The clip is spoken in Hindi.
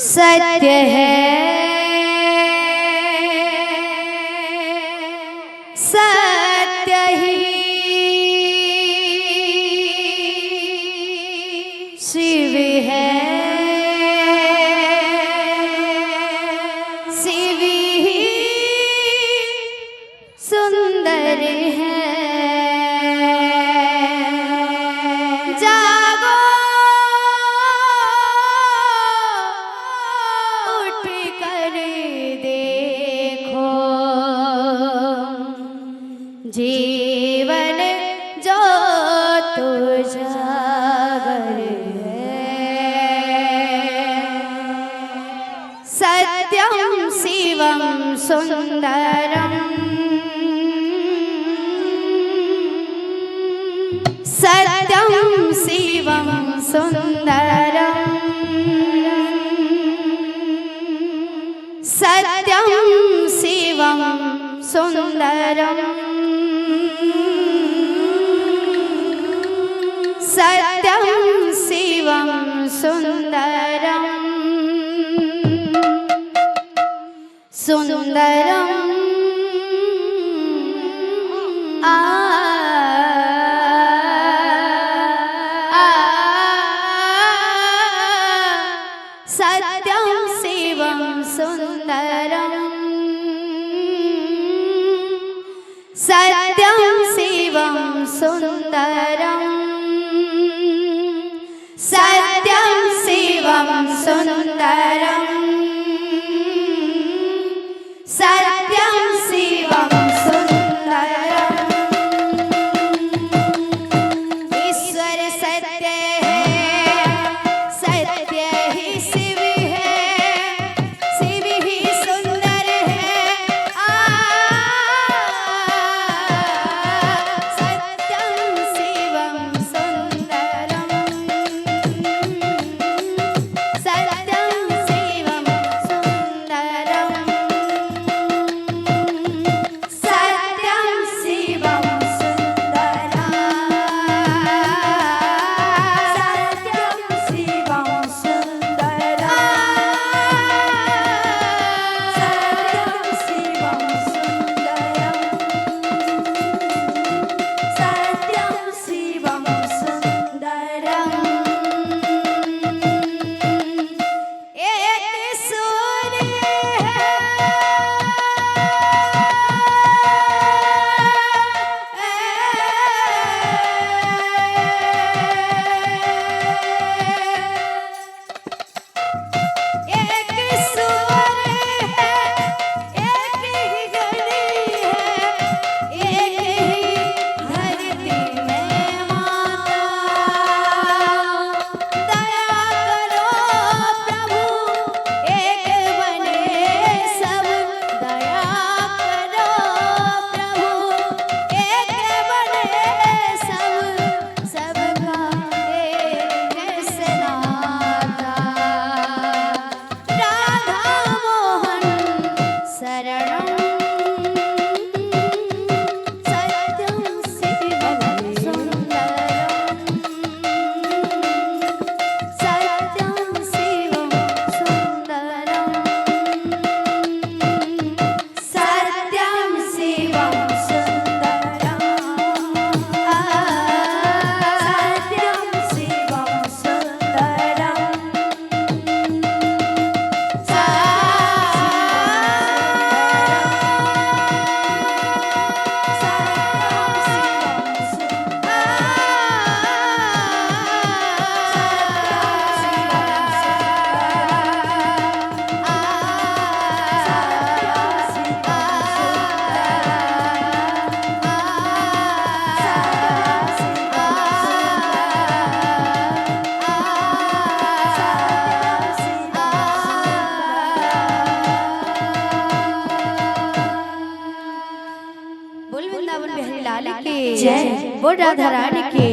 सत्य है, सत्य ही शिव है, शिव ही सुंदर है। जागो उठ कर देखो, जीवन जो तुझागर है। सत्यम शिवम सुंदरम, सत्यम शिवम सुंदरम, सत्यम शिवम सुंदरम, सत्यम शिवम सुंदरम, सुंदरम सत्यम शिवम सुंदरम, सत्यम शिवम सुंदरम, सत्यम शिवम सुंदरम, सत्यम शिवम सुंदरम। ईश्वर सत्य है, सत्य ही शिव है, शिव ही सुंदर है। सत्यम शिवम सुंदरम, सत्यम शिवम सुंदरम, सत्यम शिवम सुंदरम, सत्यम शिवम सुंदरम, सत्यम शिवम सुंदरम, एक सूर्य एक सूर्य है, एक ही घड़ी है, एक ही धरती में माता। दया करो प्रभु, एक बने सब, दया करो प्रभु, एक बने सब, सबका एक सनाता। राधा मोहन शरणम, सत्यम शिवम सुंदरम, सत्यम शिवम सुंदरम, सत्यम शिवम सुंदरम, सत्यम शिवम सुंदरम। बोल वृंदावन बिहारी लाल की जय, बोल राधा रानी की।